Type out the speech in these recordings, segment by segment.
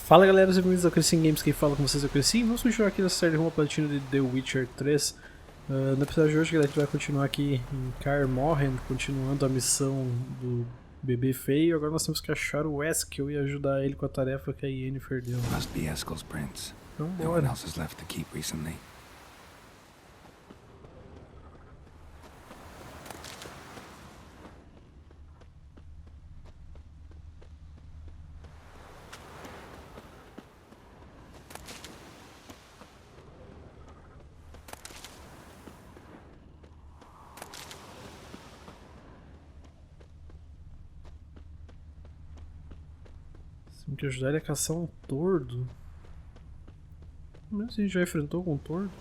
Fala galera, bem-vindos ao Crescim Games, quem fala com vocês é o Crescim. Vamos continuar aqui nessa série de uma platina de The Witcher 3. No episódio de hoje, galera, a gente vai continuar aqui em Kaer Morhen, continuando a missão do bebê feio. Agora nós temos que achar o Eskel e ajudar ele com a tarefa que a Yennefer deu. Must be Eskel's prince. Então No one bora. else has left the keep recently. Temos que ajudar ele a caçar um tordo. Mas a gente já enfrentou com um tordo?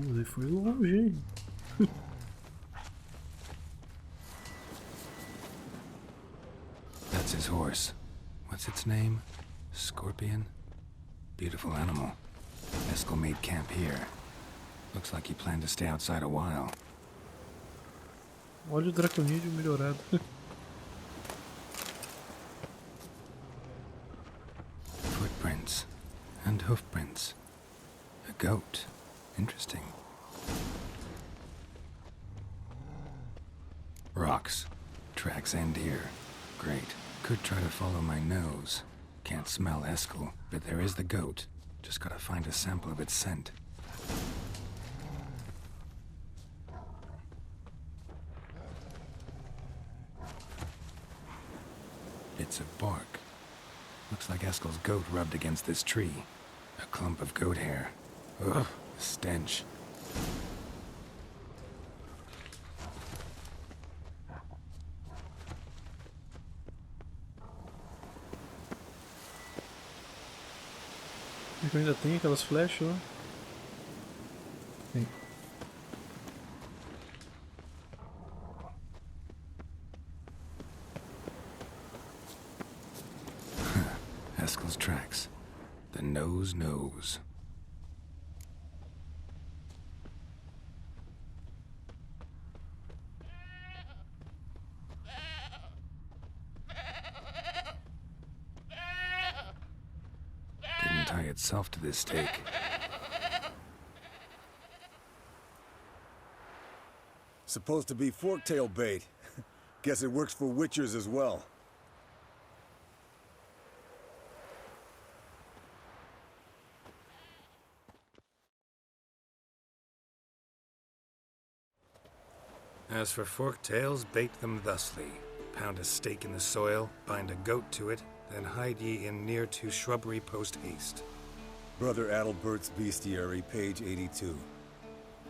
Ele foi longe, hein? That's his horse. What's its name? Scorpion? Beautiful animal. Eskel made camp here. Looks like he planned to stay outside a while. Olha o draconídeo melhorado. Footprints. And hoofprints. A goat. Interesting. Rocks. Tracks end here. Great. Could try to follow my nose. Can't smell Eskel, but there is the goat. Just gotta find a sample of its scent. Bits of bark. Looks like Eskel's goat rubbed against this tree. A clump of goat hair. Ugh, the stench. Eu ainda tem aquelas flechas lá. Tem. Eskel's tracks. The nose knows. Didn't tie itself to this stake. Supposed to be forktail bait. Guess it works for witchers as well. As for forktails, bait them thusly. Pound a stake in the soil, bind a goat to it, then hide ye in near to shrubbery post haste. Brother Adalbert's Bestiary, page 82.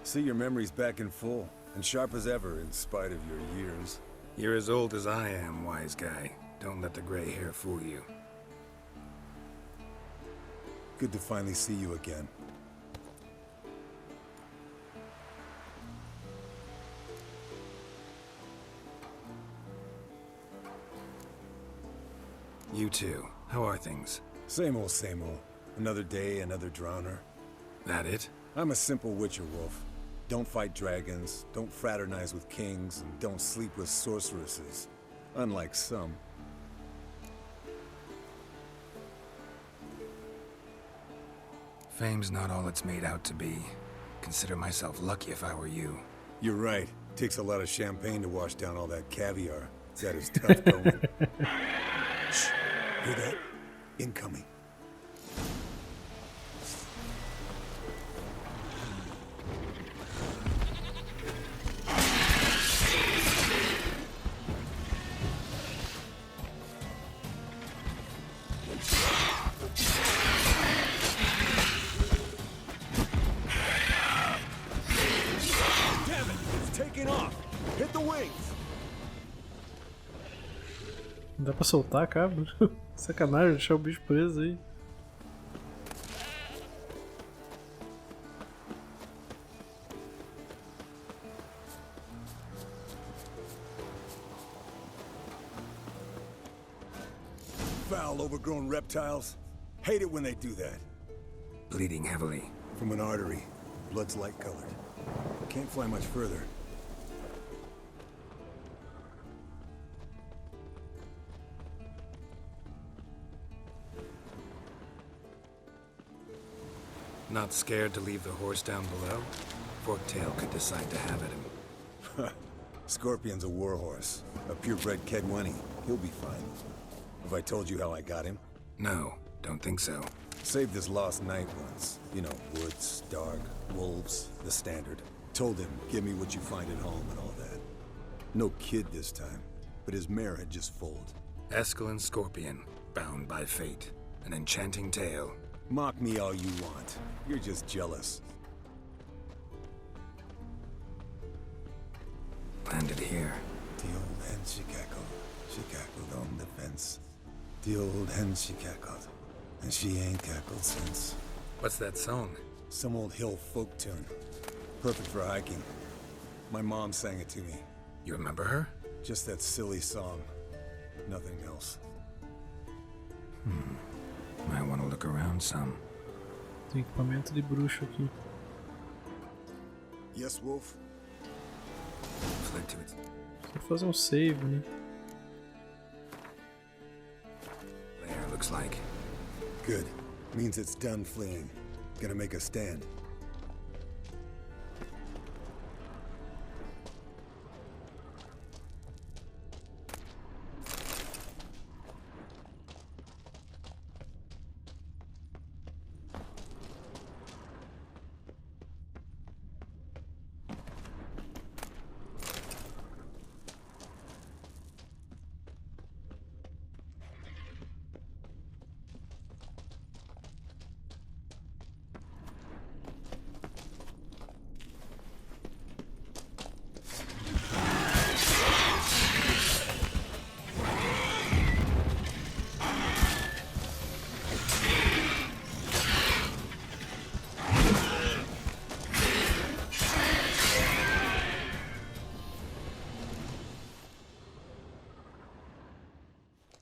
See your memories back in full, and sharp as ever in spite of your years. You're as old as I am, wise guy. Don't let the gray hair fool you. Good to finally see you again. You too. How are things? Same old, same old. Another day, another drowner. That it? I'm a simple witcher wolf. Don't fight dragons, don't fraternize with kings, and don't sleep with sorceresses. Unlike some. Fame's not all it's made out to be. Consider myself lucky if I were you. You're right. Takes a lot of champagne to wash down all that caviar. That is tough going. Shh. Hear that? Incoming. Dá pra soltar a cabra? Sacanagem, deixar o bicho preso aí. Foul, overgrown reptiles. Hate it when they do that. Bleeding heavily. From an artery. Blood's light colored. Can't fly much further. Not scared to leave the horse down below? Forktail could decide to have at him. Scorpion's a warhorse. A purebred Kedwenny. He'll be fine. Have I told you how I got him? No, don't think so. Saved his lost night once. You know, woods, dark, wolves, the standard. Told him, give me what you find at home and all that. No kid this time, but his mare had just foaled. Eskel Scorpion, bound by fate. An enchanting tale. Mock me all you want. You're just jealous. Landed here. The old hen she cackled. She cackled on the fence. The old hen she cackled. And she ain't cackled since. What's that song? Some old hill folk tune. Perfect for hiking. My mom sang it to me. You remember her? Just that silly song. Nothing else. Might want to look around some. Tem equipamento de bruxo aqui. Yes, Wolf? Fled to it. Vou fazer um save, né? There, looks like. Good. Means it's done fleeing. Gonna make a stand.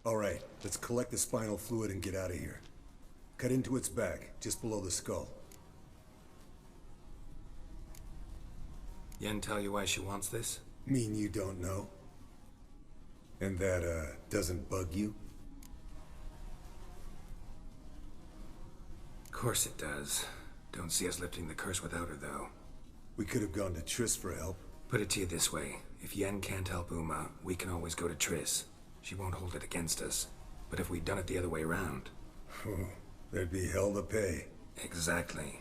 All right, let's collect the spinal fluid and get out of here. Cut into its back, just below the skull. Yen tell you why she wants this? Mean you don't know? And that, doesn't bug you? Of course it does. Don't see us lifting the curse without her, though. We could have gone to Triss for help. Put it to you this way. If Yen can't help Uma, we can always go to Triss. She won't hold it against us. But if we'd done it the other way around... There'd be hell to pay. Exactly.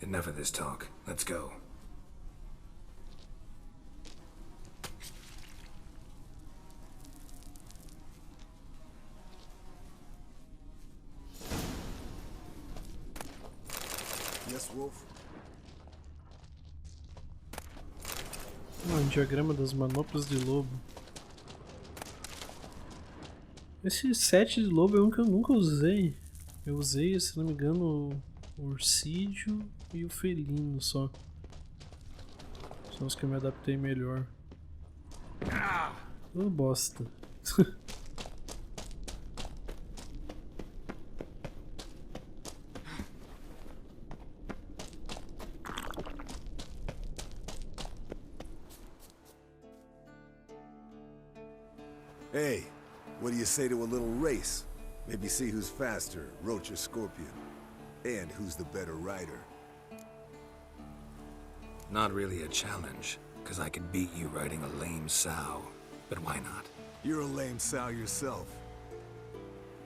Enough of this talk. Let's go. Yes, Wolf? Um diagrama das manoplas de lobo. Esse set de lobo é um que eu nunca usei. Eu usei, se não me engano, o Urcídio e o Felino só. São os que eu me adaptei melhor. Ô bosta. Hey, what do you say to a little race? Maybe see who's faster, Roach or Scorpion. And who's the better rider. Not really a challenge, because I could beat you riding a lame sow. But why not? You're a lame sow yourself.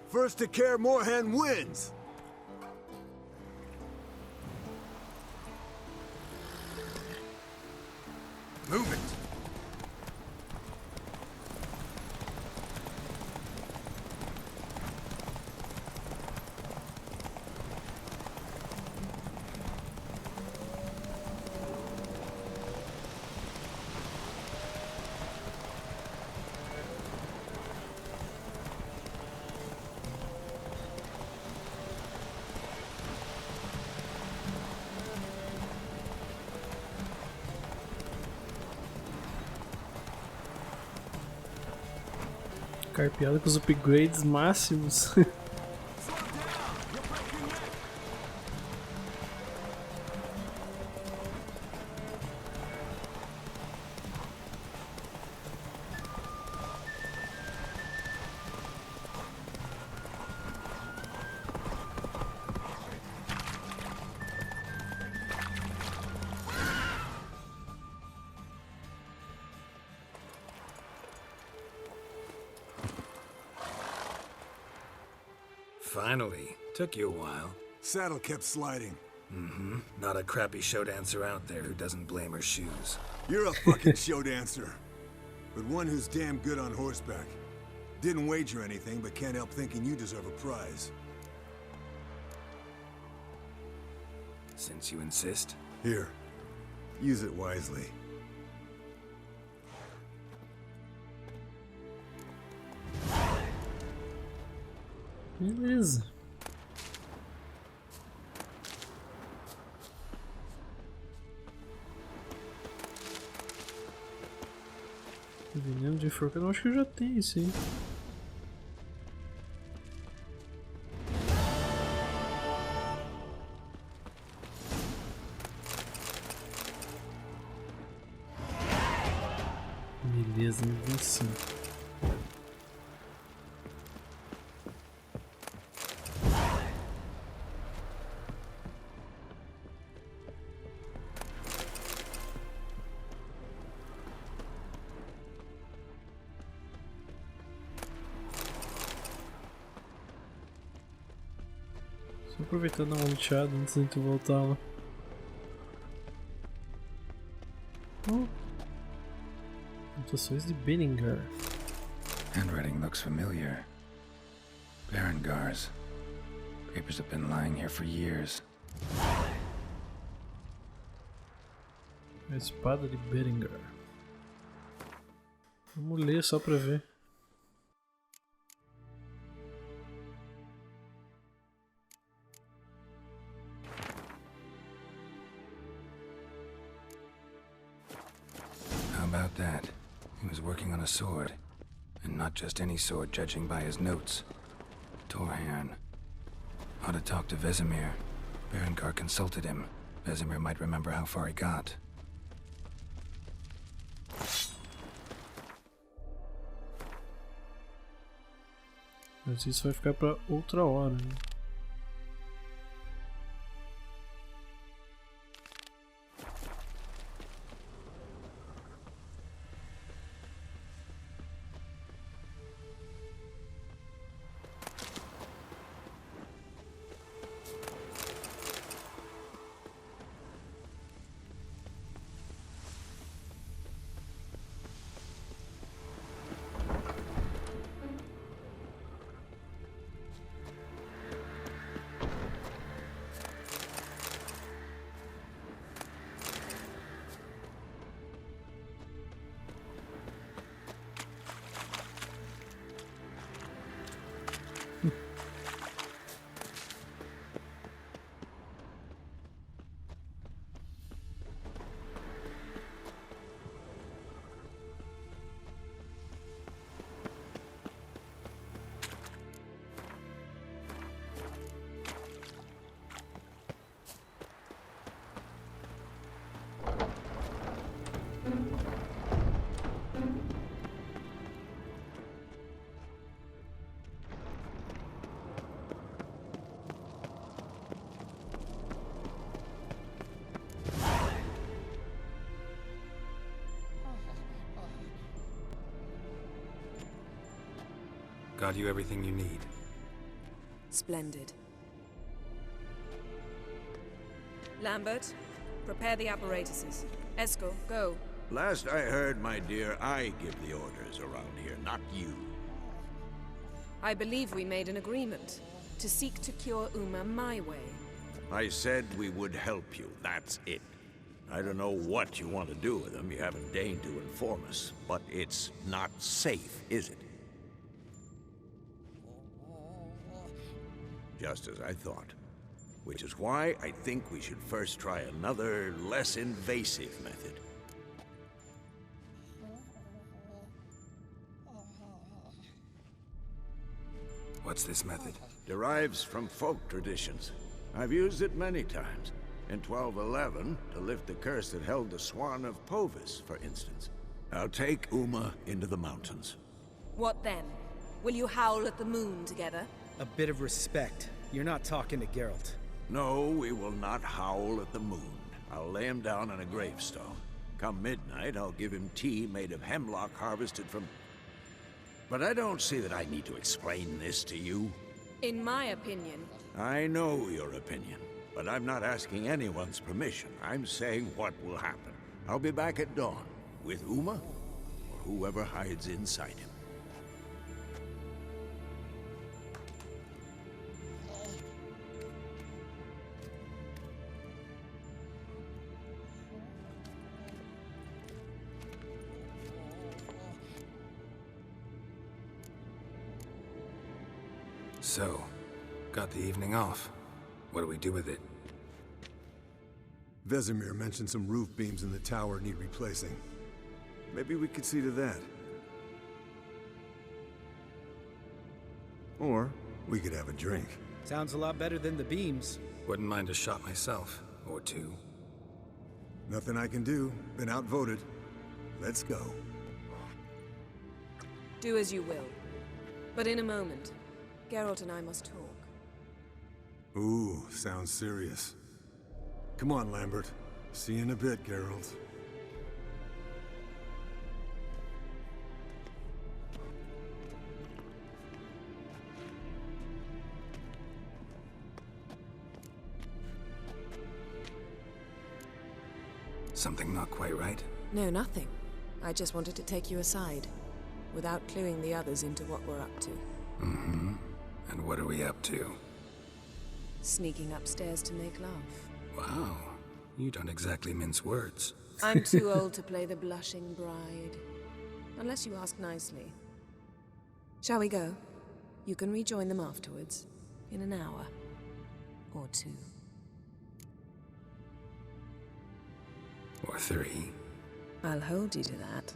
First to Kaer Morhen wins! Move it! Carpeado com os upgrades máximos. Finally. Took you a while. Saddle kept sliding. Not a crappy show dancer out there who doesn't blame her shoes. You're a fucking show dancer. But one who's damn good on horseback. Didn't wager anything, but can't help thinking you deserve a prize. Since you insist. Here. Use it wisely. Beleza. Veneno de forca, eu acho que eu já tenho isso aí. Beleza, 25. Só aproveitando a luteada antes de tu voltar lá. Anotações de Berengar. Handwriting looks familiar. Berengar's. Papers have been lying here for years. A espada de Berengar. Vamos ler só pra ver. How about that? He was working on a sword. And not just any sword, judging by his notes. Torhan. Ought to talk to Vesemir. Berengar consulted him. Vesemir might remember how far he got. Mas isso vai ficar pra outra hora, né? Got you everything you need. Splendid. Lambert, prepare the apparatuses. Esco, go. Last I heard, my dear, I give the orders around here, not you. I believe we made an agreement to seek to cure Uma my way. I said we would help you, that's it. I don't know what you want to do with them, you haven't deigned to inform us, but it's not safe, is it? Just as I thought. Which is why I think we should first try another, less invasive method. What's this method? Derives from folk traditions. I've used it many times. In 1211, to lift the curse that held the Swan of Povis, for instance. I'll take Uma into the mountains. What then? Will you howl at the moon together? A bit of respect. You're not talking to Geralt. No, we will not howl at the moon. I'll lay him down on a gravestone. Come midnight, I'll give him tea made of hemlock harvested from... But I don't see that I need to explain this to you. In my opinion. I know your opinion, but I'm not asking anyone's permission. I'm saying what will happen. I'll be back at dawn, with Uma, or whoever hides inside him. So, got the evening off. What do we do with it? Vesemir mentioned some roof beams in the tower need replacing. Maybe we could see to that. Or we could have a drink. Sounds a lot better than the beams. Wouldn't mind a shot myself, or two. Nothing I can do. Been outvoted. Let's go. Do as you will. But in a moment, Geralt and I must talk. Ooh, sounds serious. Come on, Lambert. See you in a bit, Geralt. Something not quite right? No, nothing. I just wanted to take you aside, without cluing the others into what we're up to. Mm-hmm. And what are we up to? Sneaking upstairs to make love. Wow. You don't exactly mince words. I'm too old to play the blushing bride. Unless you ask nicely. Shall we go? You can rejoin them afterwards. In an hour. Or two. Or three. I'll hold you to that.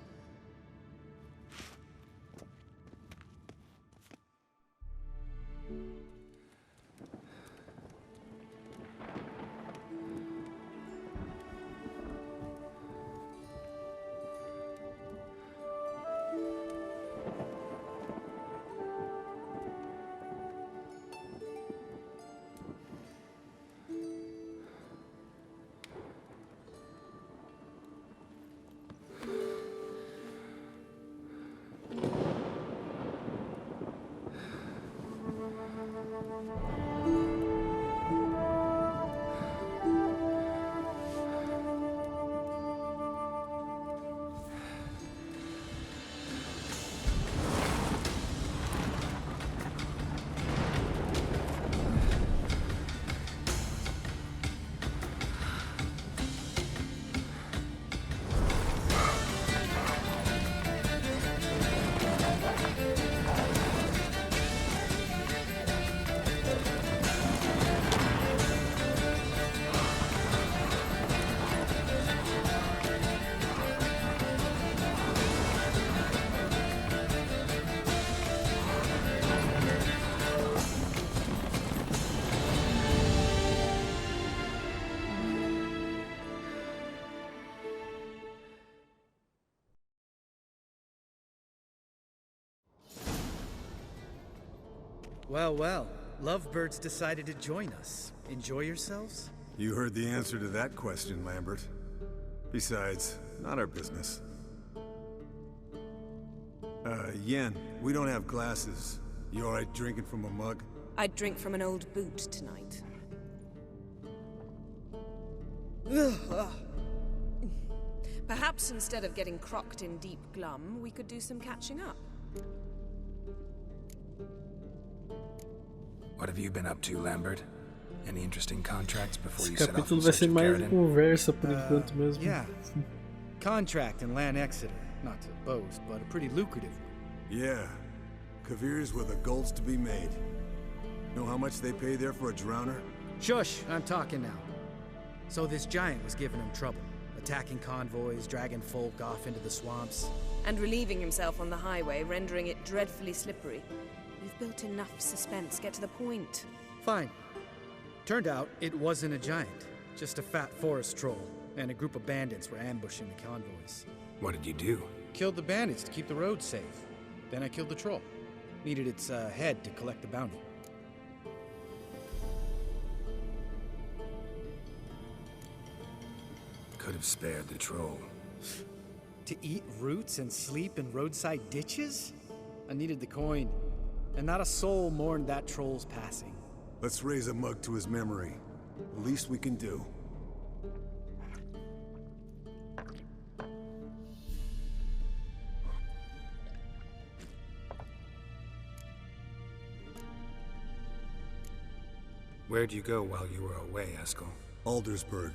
Well, well. Lovebirds decided to join us. Enjoy yourselves? You heard the answer to that question, Lambert. Besides, not our business. Yen, we don't have glasses. You alright drinking from a mug? I'd drink from an old boot tonight. Perhaps instead of getting crocked in deep glum, we could do some catching up. What have you been up to, Lambert? Any interesting contracts before Esse you set off capítulo in vai search ser of mais Garrett? conversa por enquanto mesmo. Yeah. Contract in Lan Exeter. Not to boast, but a pretty lucrative one. Yeah. Kavir's where the gold's to be made. Know how much they pay there for a drowner? Shush, I'm talking now. So this giant was giving him trouble. Attacking convoys, dragging folk off into the swamps. And relieving himself on the highway, rendering it dreadfully slippery. You've built enough suspense. Get to the point. Fine. Turned out it wasn't a giant, just a fat forest troll, and a group of bandits were ambushing the convoys. What did you do? Killed the bandits to keep the roads safe. Then I killed the troll. Needed its head to collect the bounty. Could have spared the troll. To eat roots and sleep in roadside ditches? I needed the coin, and not a soul mourned that troll's passing. Let's raise a mug to his memory. The least we can do. Where'd you go while you were away, Eskel? Aldersburg.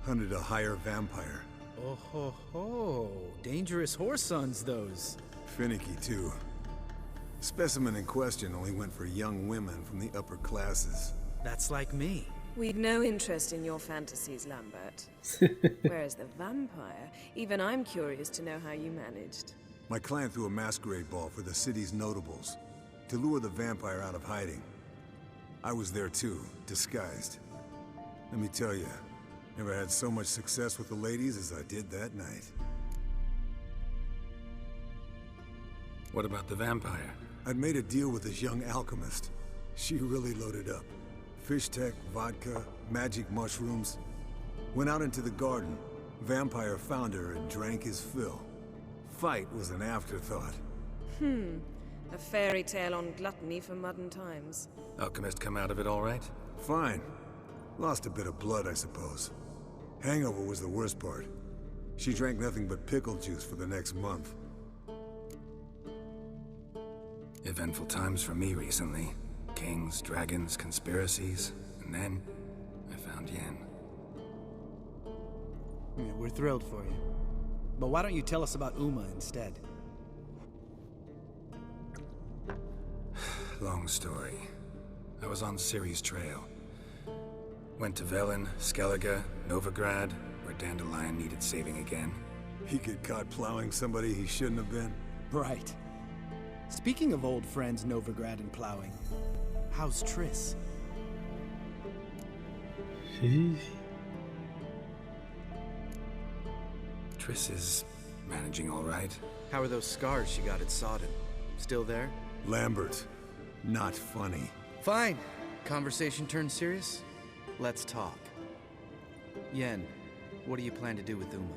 Hunted a higher vampire. Oh ho ho! Dangerous horse sons, those. Finicky, too. Specimen in question only went for young women from the upper classes. That's like me. We've no interest in your fantasies, Lambert. Whereas the vampire, even I'm curious to know how you managed. My client threw a masquerade ball for the city's notables to lure the vampire out of hiding. I was there too, disguised. Let me tell you, never had so much success with the ladies as I did that night. What about the vampire? I'd made a deal with this young alchemist. She really loaded up. Fish tech, vodka, magic mushrooms. Went out into the garden. Vampire found her and drank his fill. Fight was an afterthought. A fairy tale on gluttony for modern times. Alchemist come out of it all right? Fine. Lost a bit of blood, I suppose. Hangover was the worst part. She drank nothing but pickle juice for the next month. Eventful times for me recently. Kings, dragons, conspiracies, and then I found Yen. Yeah, we're thrilled for you. But why don't you tell us about Uma instead? Long story. I was on Ciri's trail. Went to Velen, Skellige, Novigrad, where Dandelion needed saving again. He get caught plowing somebody he shouldn't have been. Right. Speaking of old friends Novigrad and plowing, how's Triss? Triss is managing all right. How are those scars she got at Sodden? Still there? Lambert. Not funny. Fine. Conversation turned serious? Let's talk. Yen, what do you plan to do with Uma?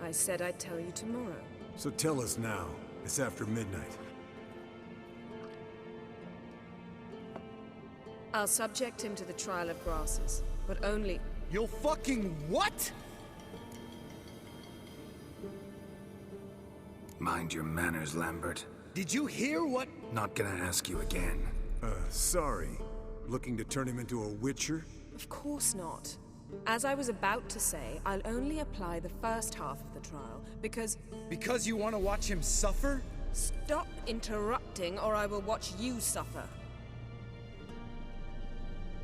I said I'd tell you tomorrow. So tell us now. It's after midnight. I'll subject him to the trial of grasses, but only... You'll fucking what? Mind your manners, Lambert. Did you hear what? Not gonna ask you again. Sorry. Looking to turn him into a witcher? Of course not. As I was about to say, I'll only apply the first half of the trial, because... Because you want to watch him suffer? Stop interrupting, or I will watch you suffer.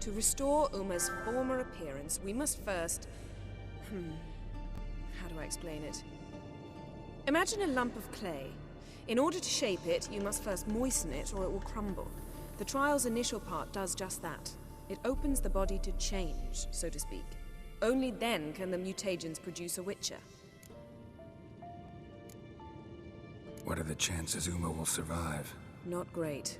To restore Uma's former appearance, we must first... How do I explain it? Imagine a lump of clay. In order to shape it, you must first moisten it, or it will crumble. The trial's initial part does just that. It opens the body to change, so to speak. Only then can the mutagens produce a witcher. What are the chances Uma will survive? Not great,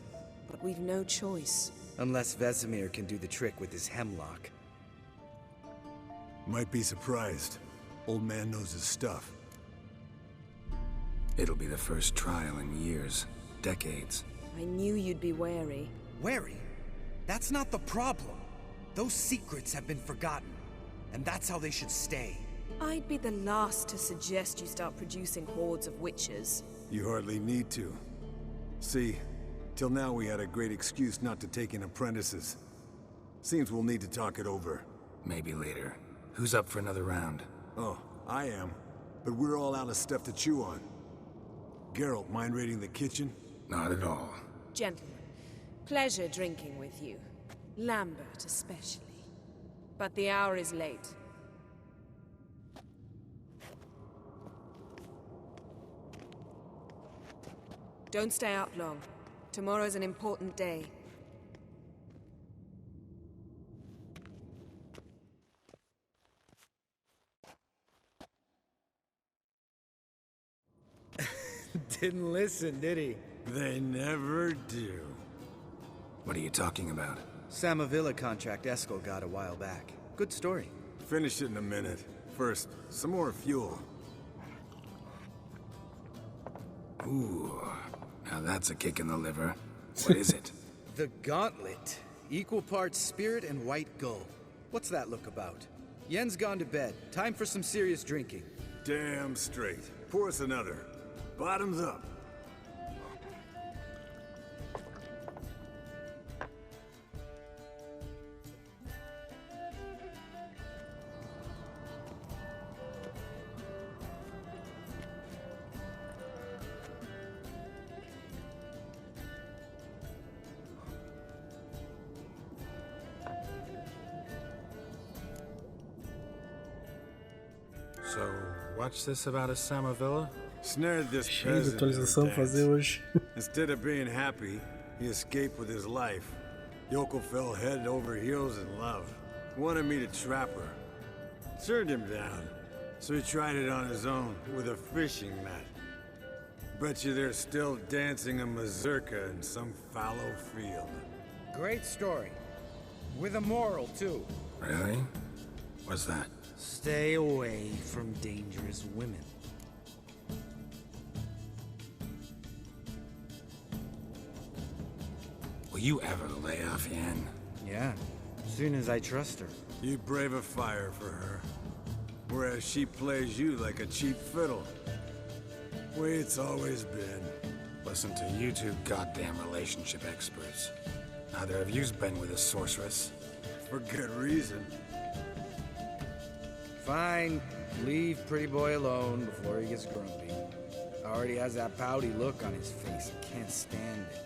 but we've no choice. Unless Vesemir can do the trick with his hemlock. Might be surprised. Old man knows his stuff. It'll be the first trial in years, decades. I knew you'd be wary. Wary? That's not the problem. Those secrets have been forgotten, and that's how they should stay. I'd be the last to suggest you start producing hordes of witches. You hardly need to. See, till now we had a great excuse not to take in apprentices. Seems we'll need to talk it over. Maybe later. Who's up for another round? Oh, I am. But we're all out of stuff to chew on. Geralt, mind raiding the kitchen? Not at all. Gentlemen, pleasure drinking with you. Lambert especially. But the hour is late. Don't stay out long. Tomorrow's an important day. Didn't listen, did he? They never do. What are you talking about? Samavilla contract Eskel got a while back. Good story. Finish it in a minute. First, some more fuel. Ooh, now that's a kick in the liver. What is it? The Gauntlet. Equal parts spirit and white gull. What's that look about? Yen's gone to bed. Time for some serious drinking. Damn straight. Pour us another. Bottoms up. So, what's this about a Samavilla? Snared this Cheio de peasant in her atualização fazer dance. hoje. Instead of being happy, he escaped with his life. Yoko fell head over heels in love. Wanted me to trap her. Turned him down. So he tried it on his own with a fishing net. Bet you they're still dancing a mazurka in some fallow field. Great story. With a moral, too. Really? What's that? Stay away from dangerous women. Will you ever lay off Yen? Yeah, soon as I trust her. You brave a fire for her. Whereas she plays you like a cheap fiddle. Way it's always been. Listen to you two goddamn relationship experts. Neither of you's been with a sorceress. For good reason. Fine, leave Pretty Boy alone before he gets grumpy. Already has that pouty look on his face. I can't stand it.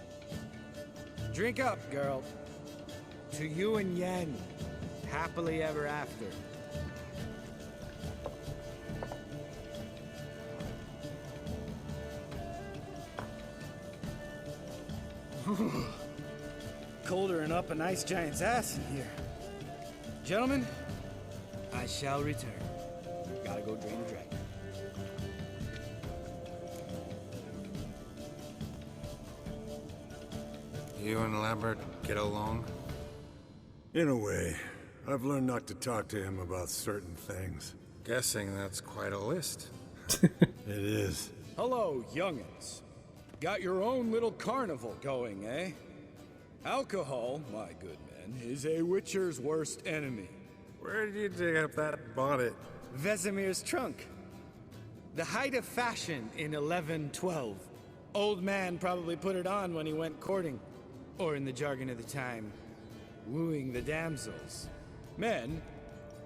Drink up, girl. To you and Yen. Happily ever after. Colder than up a nice giant's ass in here. Gentlemen, I shall return. Gotta go drain the dragon. You and Lambert get along? In a way. I've learned not to talk to him about certain things. Guessing that's quite a list. It is. Hello, youngins. Got your own little carnival going, eh? Alcohol, my good men, is a witcher's worst enemy. Where did you dig up that bonnet? Vesemir's trunk. The height of fashion in 1112. Old man probably put it on when he went courting. Or in the jargon of the time, wooing the damsels. Men,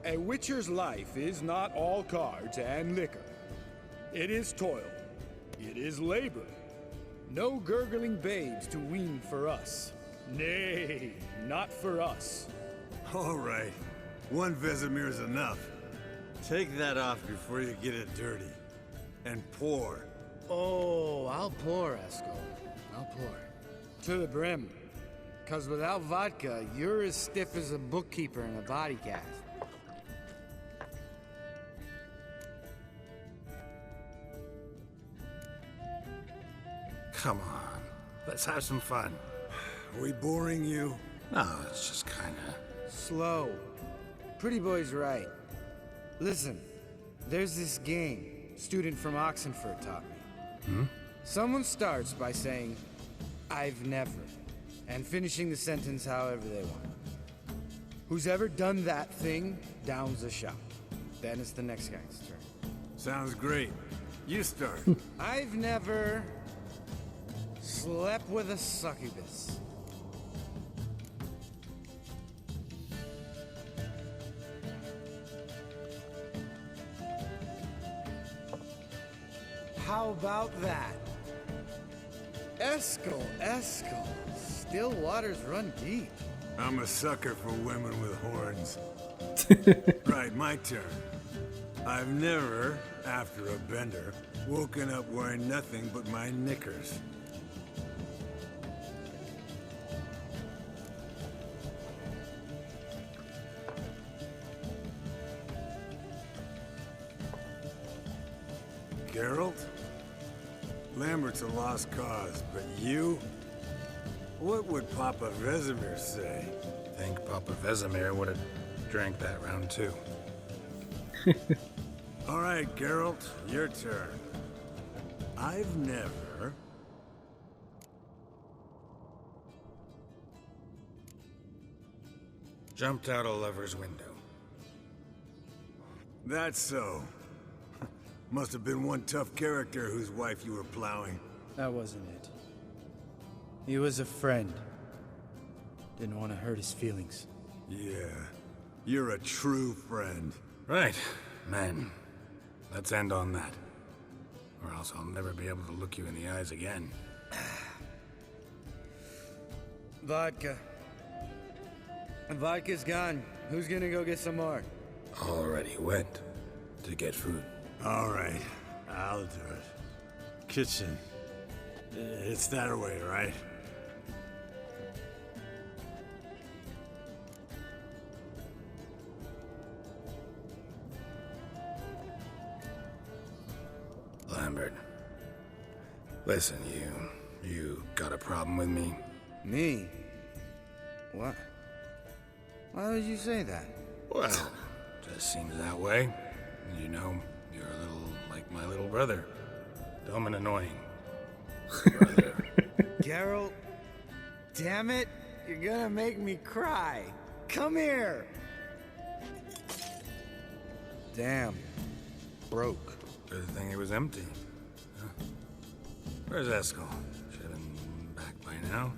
a witcher's life is not all cards and liquor. It is toil. It is labor. No gurgling babes to wean for us. Nay, not for us. All right. One Vesemir's enough. Take that off before you get it dirty. And pour. Oh, I'll pour, Eskel. I'll pour. To the brim. 'Cause without vodka, you're as stiff as a bookkeeper in a body cast. Come on, let's have some fun. Are we boring you? No, it's just kinda... Slow. Pretty Boy's right. Listen, there's this game student from Oxenford taught me. Someone starts by saying, I've never, and finishing the sentence however they want. Who's ever done that thing downs a shot. Then it's the next guy's turn. Sounds great. You start. I've never slept with a succubus. How about that? Eskel, Eskel. Still waters run deep. I'm a sucker for women with horns. Right, my turn. I've never, after a bender, woken up wearing nothing but my knickers. Geralt? Lambert's a lost cause, but you? What would Papa Vesemir say? Think Papa Vesemir would have drank that round too. All right, Geralt, your turn. I've never... Jumped out a lover's window. That's so. Must have been one tough character whose wife you were plowing. That wasn't it. He was a friend. Didn't want to hurt his feelings. Yeah, you're a true friend. Right, men. Let's end on that. Or else I'll never be able to look you in the eyes again. Vodka. Vodka's gone. Who's gonna go get some more? Already went to get food. All right, I'll do it. Kitchen. It's that way, right? Lambert. Listen, you got a problem with me? Me? What? Why would you say that? Well, just seems that way. You know, you're a little like my little brother. Dumb and annoying. Brother. Geralt, damn it, you're gonna make me cry. Come here. Damn, broke. Good thing it was empty. Huh? Where's Eskel? Should have been back by now.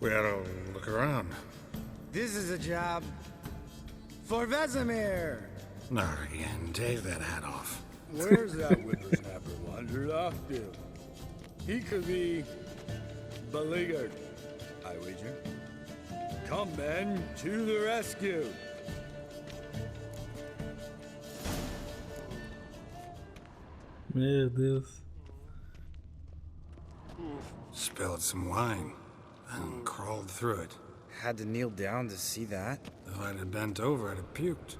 We ought to look around. This is a job for Vesemir. Not again. Take that hat off. Where's that whippersnapper wandered off to? He could be beleaguered, I wager. Come, men, to the rescue. Meu Deus. Spilled some wine and crawled through it. Had to kneel down to see that. If I'd have bent over, I'd have puked.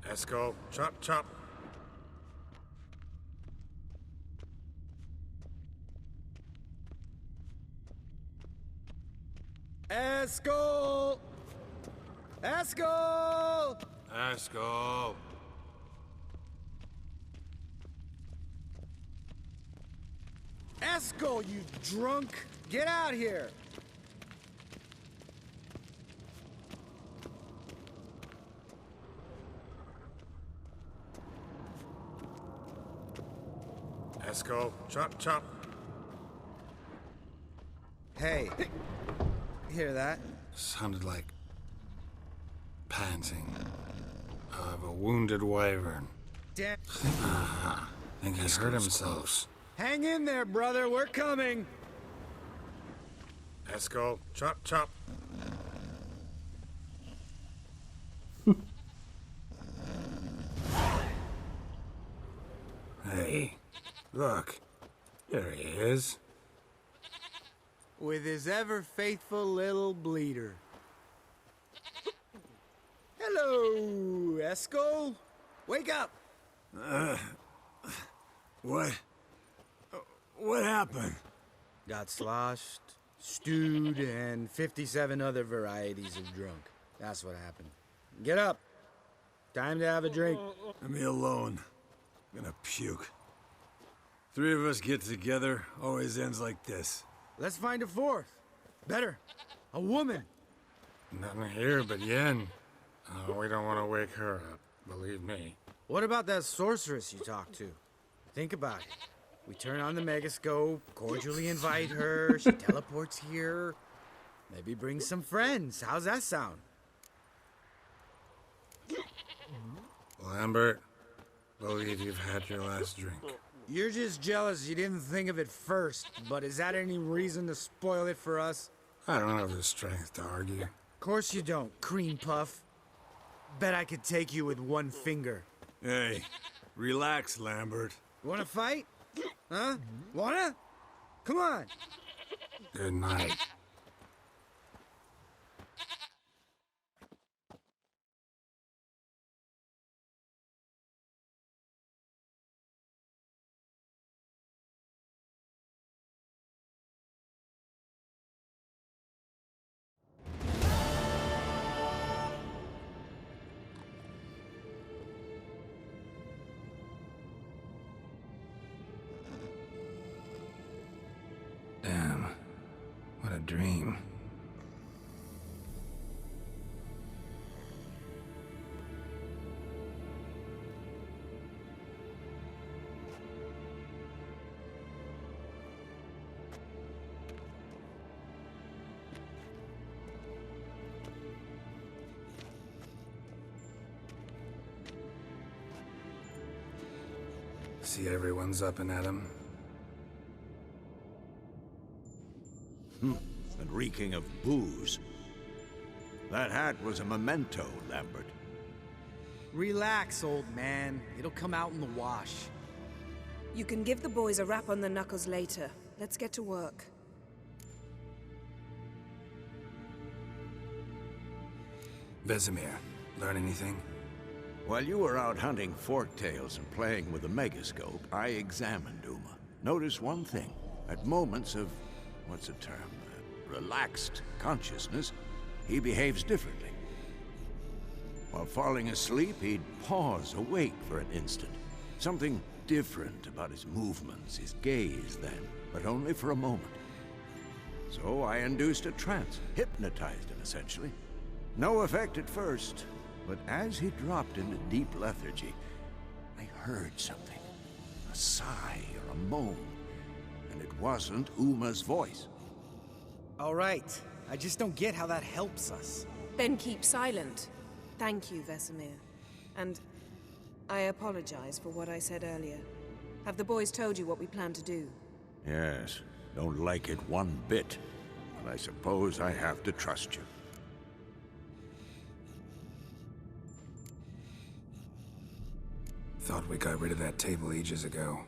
Eskel, chop, chop. Eskel! Eskel! Eskel. Eskel, you drunk! Get out here! Eskel, chop, chop. Hey, hear that? Sounded like panting of a wounded wyvern. Damn. Think he hurt himself. Hang in there, brother. We're coming. Eskel, chop, chop. Hey, look. There he is. With his ever faithful little bleeder. Hello, Eskel. Wake up. What? What happened? Got sloshed, stewed, and 57 other varieties of drunk. That's what happened. Get up. Time to have a drink. Leave me alone. I'm gonna puke. Three of us get together, always ends like this. Let's find a fourth. Better. A woman. Nothing here but Yen. Oh, we don't want to wake her up, believe me. What about that sorceress you talked to? Think about it. We turn on the megascope, cordially invite her, she teleports here. Maybe bring some friends. How's that sound? Lambert, believe you've had your last drink. You're just jealous you didn't think of it first, but is that any reason to spoil it for us? I don't have the strength to argue. Of course you don't, cream puff. Bet I could take you with one finger. Hey, relax, Lambert. Wanna fight? Huh? Wanna? Come on. Good night. dream. See, everyone's up and at 'em. And reeking of booze. That hat was a memento, Lambert. Relax, old man. It'll come out in the wash. You can give the boys a rap on the knuckles later. Let's get to work. Vesemir, learn anything? While you were out hunting forktails and playing with the megascope, I examined Uma. Notice one thing. At moments of, what's the term? Relaxed consciousness, he behaves differently. While falling asleep, he'd pause, awake for an instant. Something different about his movements, his gaze then, but only for a moment. So I induced a trance, hypnotized him essentially. No effect at first, but as he dropped into deep lethargy, I heard something. A sigh or a moan, and it wasn't Uma's voice. All right. I just don't get how that helps us. Then keep silent. Thank you, Vesemir. And I apologize for what I said earlier. Have the boys told you what we plan to do? Yes, don't like it one bit, but I suppose I have to trust you. Thought we got rid of that table ages ago.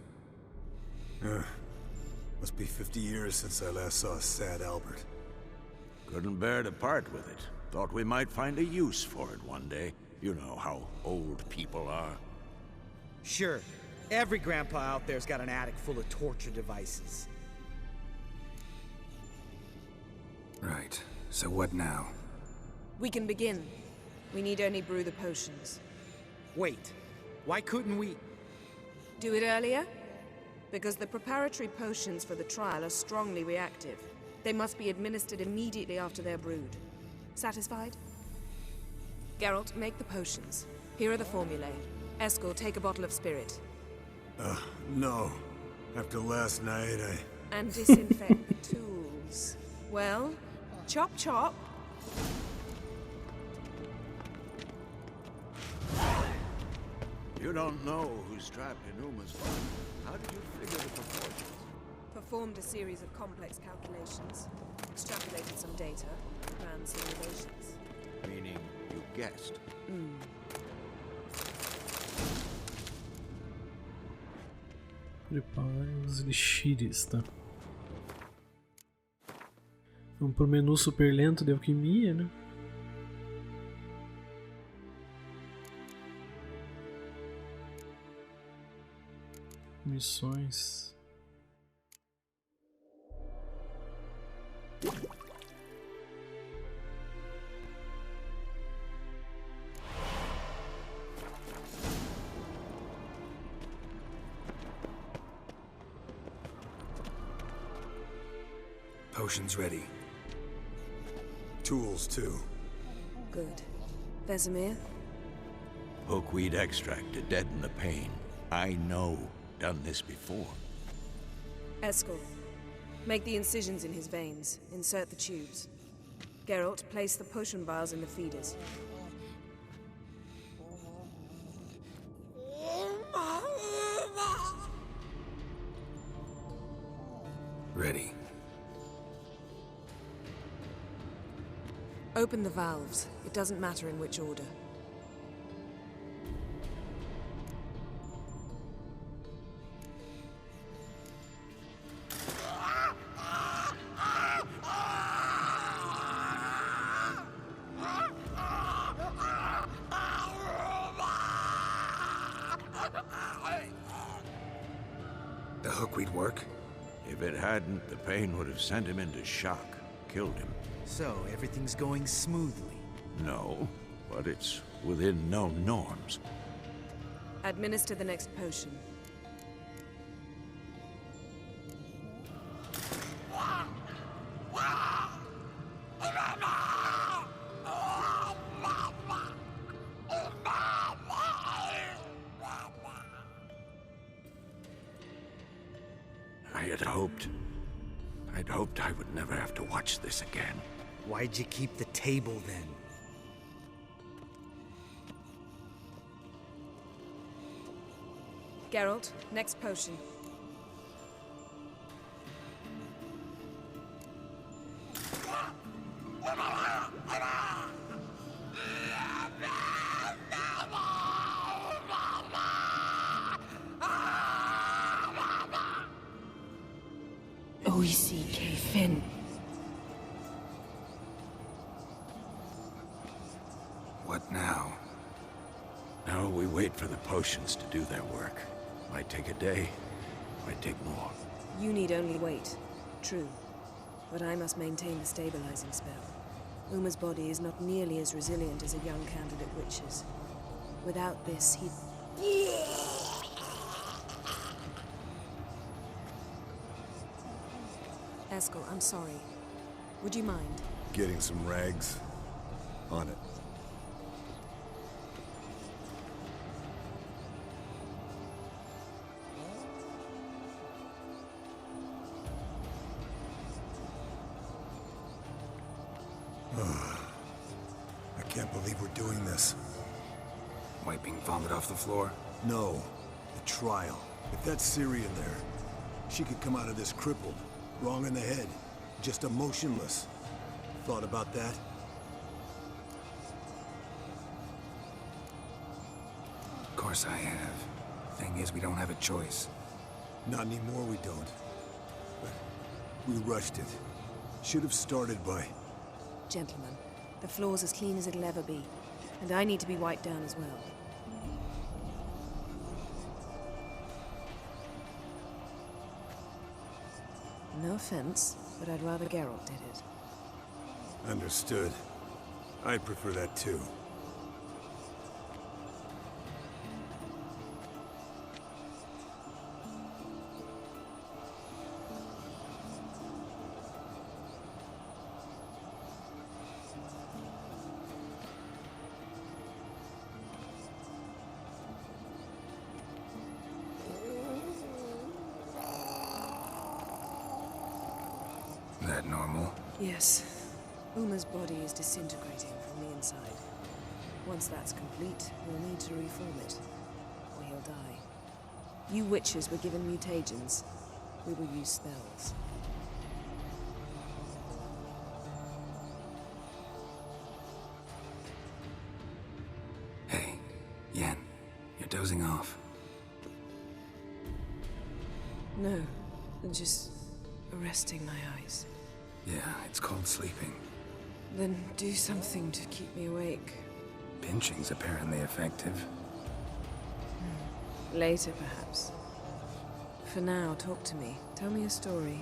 Must be 50 years since I last saw sad Albert. Couldn't bear to part with it. Thought we might find a use for it one day. You know how old people are. Sure. Every grandpa out there's got an attic full of torture devices. Right. So what now? We can begin. We need only brew the potions. Wait. Why couldn't we... Do it earlier? Because the preparatory potions for the trial are strongly reactive. They must be administered immediately after they're brewed. Satisfied? Geralt, make the potions. Here are the formulae. Eskel, take a bottle of spirit. No. After last night, And disinfect the tools. Well, chop chop. You don't know who's trapped in Uma's body. How did you figure the proportions? Performed a series of complex calculations. Extrapolated some data. Ran simulations. Meaning you guessed. Prepare os elixires, tá? Vamos pro menu super lento de alquimia, né? Missões. Potions ready. tools too. Good. Vesemir? Hookweed extract to deaden the pain. I know. Done this before. Eskel, make the incisions in his veins. Insert the tubes. Geralt, place the potion vials in the feeders. Ready. Open the valves. It doesn't matter in which order. The hookweed work? If it hadn't, the pain would have sent him into shock, killed him. So, everything's going smoothly. No, but it's within known norms. Administer the next potion. I'd hoped I would never have to watch this again. Why'd you keep the table then? Geralt, next potion. O.E.C.K. Finn. What now? Now we wait for the potions to do their work. Might take a day, might take more. You need only wait. True. But I must maintain the stabilizing spell. Uma's body is not nearly as resilient as a young candidate witch's. Without this, he'd... Eskel, I'm sorry. Would you mind? Getting some rags? On it. I can't believe we're doing this. Wiping vomit off the floor? No, the trial. If that's Ciri in there, she could come out of this crippled, wrong in the head, just emotionless. Thought about that? Of course I have. Thing is, we don't have a choice. Not anymore, we don't. But we rushed it. Should have started by... Gentlemen, the floor's as clean as it'll ever be. And I need to be wiped down as well. No offense, but I'd rather Geralt did it. Understood. I'd prefer that too. That normal? Yes. Uma's body is disintegrating from the inside. Once that's complete, we'll need to reform it, or he'll die. You witches were given mutagens. We will use spells. Hey, Yen, you're dozing off. No, I'm just resting my eyes. Yeah, it's called sleeping. Then do something to keep me awake. Pinching's apparently effective. Later, perhaps. For now, talk to me. Tell me a story.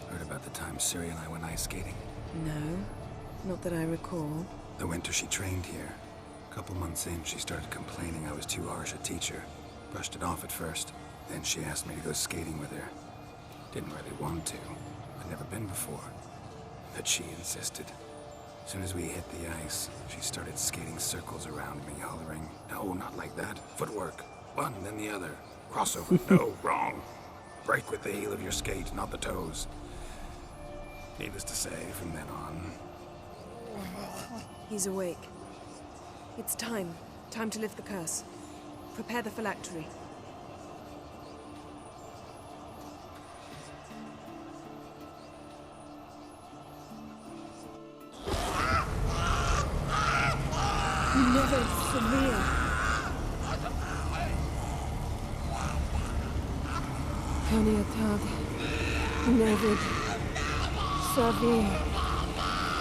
Heard about the time Ciri and I went ice skating? No, not that I recall. The winter she trained here. A couple months in, she started complaining I was too harsh a teacher. Brushed it off at first. Then she asked me to go skating with her. Didn't really want to. I'd never been before. But she insisted. As soon as we hit the ice, she started skating circles around me, hollering, "No, not like that. Footwork. One, then the other. Crossover. No, wrong. Break with the heel of your skate, not the toes." Needless to say, from then on... He's awake. It's time. Time to lift the curse. Prepare the phylactery. Never Samir. Kaniatag. Nevid. Savi.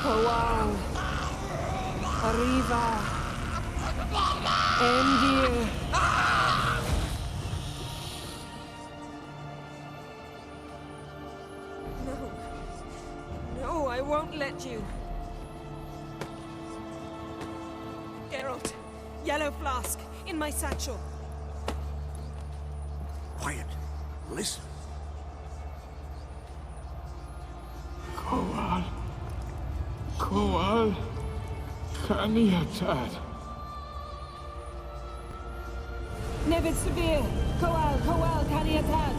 Kawal. Arriva. Endir. No. No, I won't let you. Geralt, yellow flask, in my satchel. Quiet. Listen. Kowal. Kowal. Kaniatad. Nevid Severe, Koal, Kaniatad.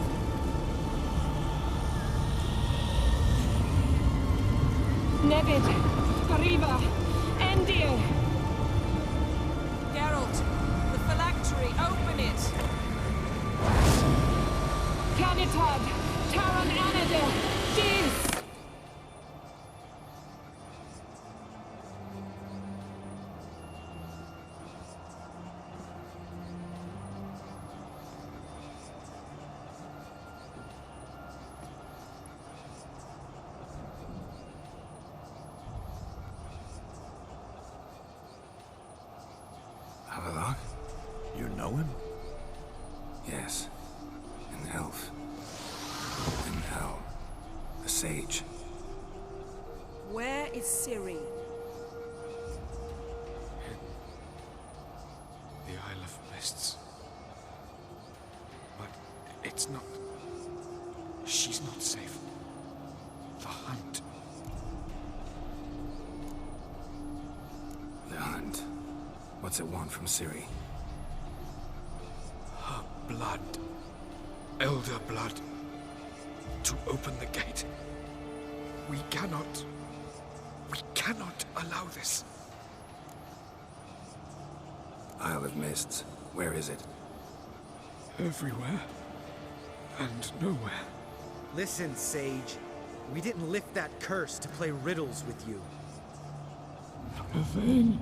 Nevid, Arriva, Endir. Geralt, the phylactery, open it! Kaniatad, Taran Anadil, Diz. Havelock? You know him? Yes. An elf. And Hel. A sage. Where is Ciri? The Isle of Mists. But it's not... She's not safe. The hunt. The hunt. What's it want from Ciri? Her blood. Elder blood. To open the gate. We cannot allow this. Isle of Mists. Where is it? Everywhere. And nowhere. Listen, Sage. We didn't lift that curse to play riddles with you. Yvain.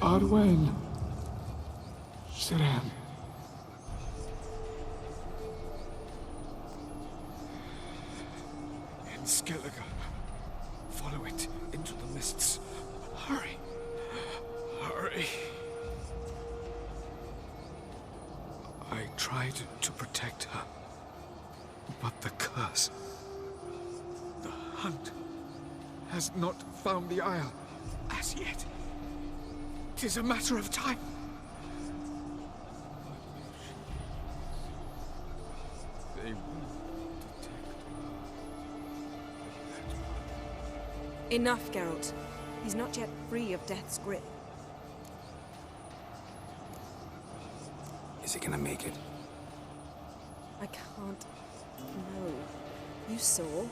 Arwen. Siran. In Skellige. Follow it into the mists. Hurry. Hurry. I tried to protect her. But the curse... The hunt has not found the Isle as yet. 'Tis a matter of time. They will detect. Enough, Geralt. He's not yet free of death's grip. Is he gonna make it? I can't... No. You saw?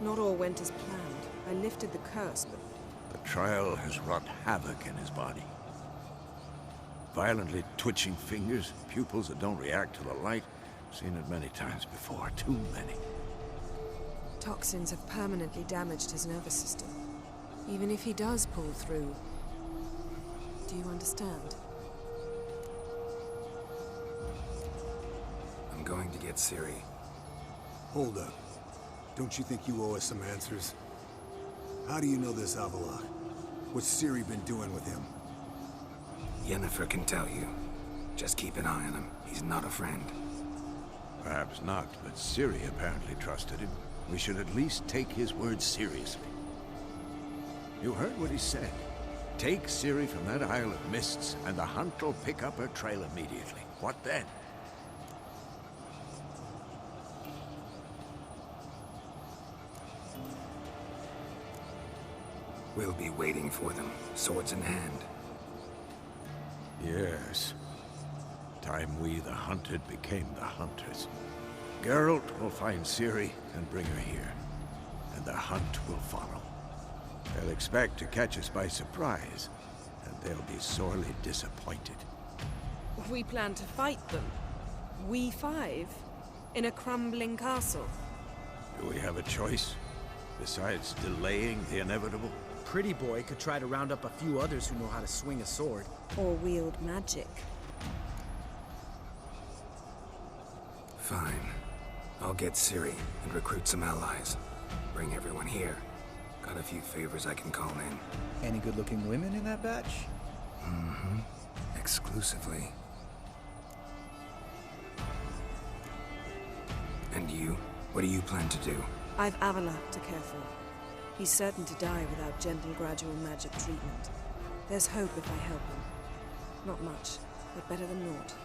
Not all went as planned. I lifted the curse, but... The trial has wrought havoc in his body. Violently twitching fingers, pupils that don't react to the light. Seen it many times before, too many. Toxins have permanently damaged his nervous system. Even if he does pull through... Do you understand? I'm going to get Ciri. Hold up. Don't you think you owe us some answers? How do you know this Avallac'h? What's Ciri been doing with him? Yennefer can tell you. Just keep an eye on him. He's not a friend. Perhaps not, but Ciri apparently trusted him. We should at least take his words seriously. You heard what he said. Take Ciri from that Isle of Mists, and the hunt will pick up her trail immediately. What then? We'll be waiting for them, swords in hand. Yes. Time we, the hunted, became the hunters. Geralt will find Ciri and bring her here. And the hunt will follow. They'll expect to catch us by surprise, and they'll be sorely disappointed. We plan to fight them. We five? In a crumbling castle? Do we have a choice? Besides delaying the inevitable? Pretty Boy could try to round up a few others who know how to swing a sword. Or wield magic. Fine. I'll get Ciri and recruit some allies. Bring everyone here. Got a few favors I can call in. Any good-looking women in that batch? Mm-hmm. Exclusively. And you? What do you plan to do? I've Avallac'h to care for. He's certain to die without gentle, gradual magic treatment. There's hope if I help him. Not much, but better than naught.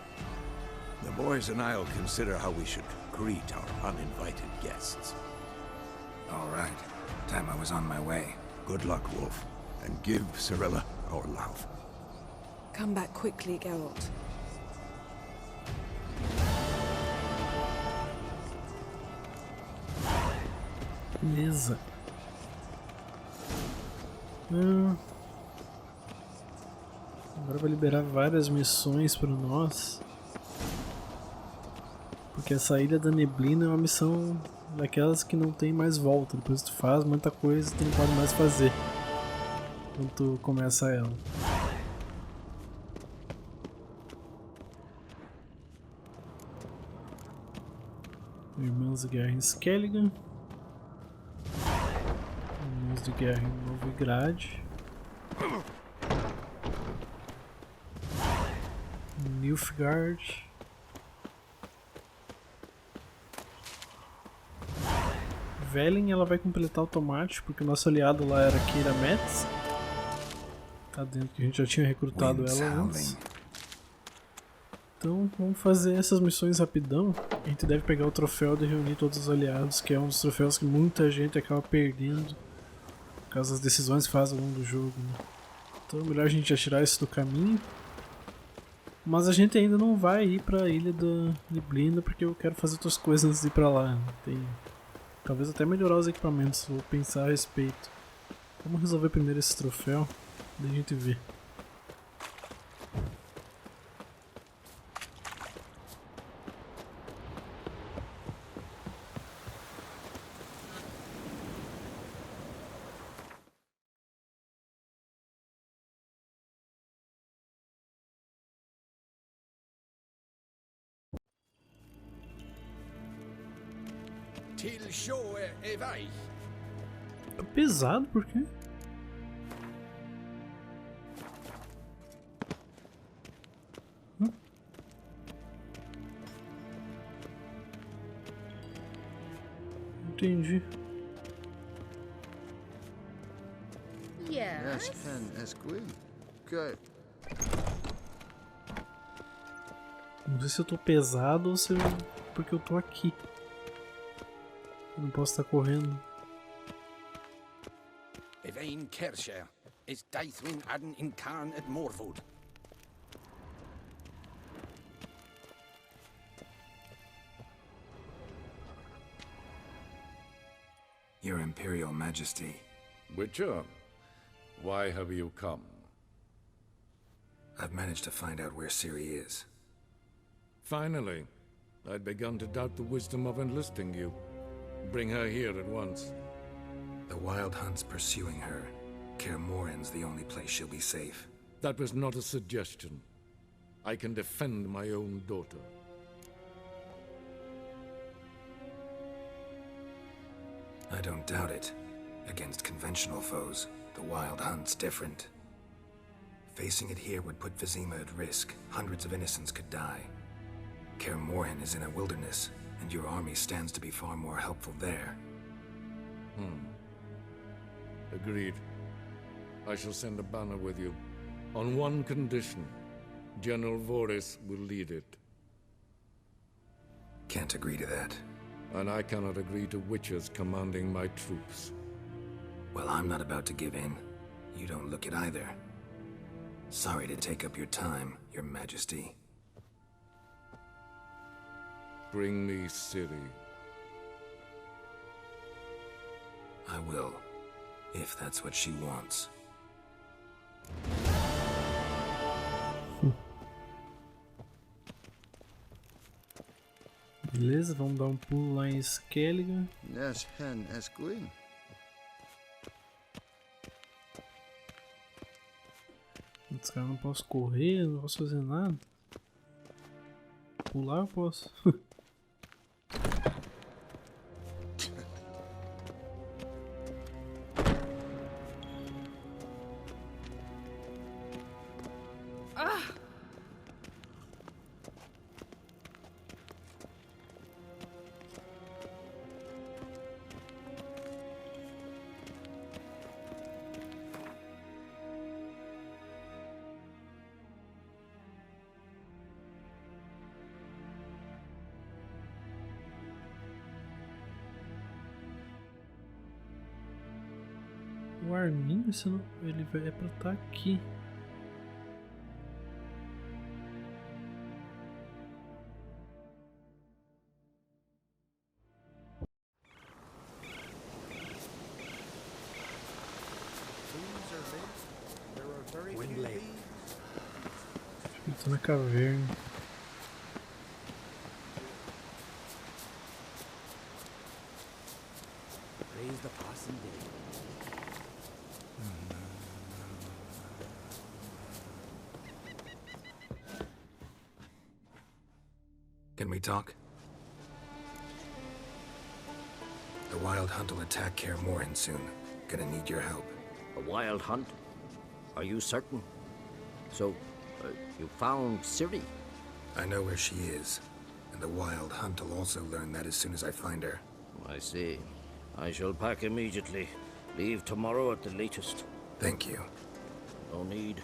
The boys and I'll consider how we should greet our uninvited guests. All right. Time I was on my way. Good luck, Wolf. And give Cirilla our love. Come back quickly, Geralt. Beleza. Agora vai liberar várias missões para nós. Porque essa Ilha da Neblina é uma missão daquelas que não tem mais volta. Depois tu faz muita coisa e tu não pode mais fazer quando tu começa ela. Irmãos de Guerra em Skelligan. Irmãos de Guerra em Novigrad. Nilfgaard. Velen ela vai completar automático, porque o nosso aliado lá era Keira Metz. Tá dentro que a gente já tinha recrutado ela antes. Então vamos fazer essas missões rapidão. A gente deve pegar o troféu de reunir todos os aliados, que é um dos troféus que muita gente acaba perdendo por causa das decisões que faz ao longo do jogo, né? Então é melhor a gente já tirar isso do caminho. Mas a gente ainda não vai ir pra Ilha da Neblina, porque eu quero fazer outras coisas antes de ir pra lá. Talvez até melhorar os equipamentos, vou pensar a respeito. Vamos resolver primeiro esse troféu, daí a gente vê. É pesado, por quê? Entendi. Não sei se eu tô pesado ou se porque eu tô aqui. Eu não posso estar correndo. Evain Kersher is Daithwin Adden in Karn at Morvood. Your Imperial Majesty. Witcher, why have you come? I've managed to find out where Ciri is. Finally. I'd begun to doubt the wisdom of enlisting you. Bring her here at once. The Wild Hunt's pursuing her. Kaer Morhen's the only place she'll be safe. That was not a suggestion. I can defend my own daughter. I don't doubt it. Against conventional foes, the Wild Hunt's different. Facing it here would put Vizima at risk. Hundreds of innocents could die. Kaer Morhen is in a wilderness, and your army stands to be far more helpful there. Agreed. I shall send a banner with you. On one condition. General Voris will lead it. Can't agree to that. And I cannot agree to Witchers commanding my troops. Well, I'm not about to give in. You don't look it either. Sorry to take up your time, Your Majesty. Bring me Ciri. I will, if that's what she wants. Beleza, vamos dar um pulo lá em Skelligan. Os caras não posso correr, não posso fazer nada. Pular eu posso. O Armin, ele é pra estar aqui. Tô na caverna. Praise the passing day. Can we talk? The Wild Hunt will attack Kaer Morhen soon. Gonna need your help. A wild hunt? Are you certain? So, you found Ciri? I know where she is, and the Wild Hunt will also learn that as soon as I find her. I see. I shall pack immediately. Leave tomorrow at the latest. Thank you. No need.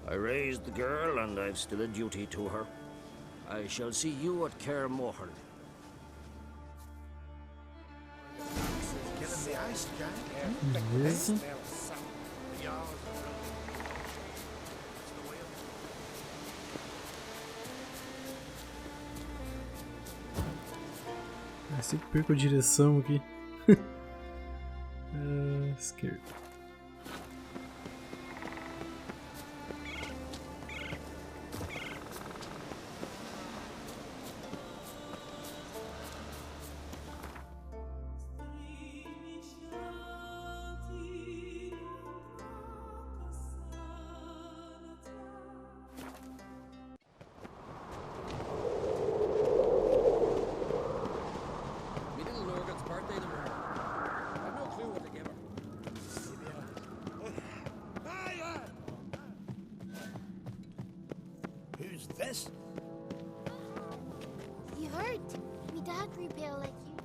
I raised the girl, and I've still a duty to her. I shall see you at Kaer Morhen. Beleza. Eu sempre perco a direção aqui. Esquerda. Who's this? You heard? Me dad repel like you.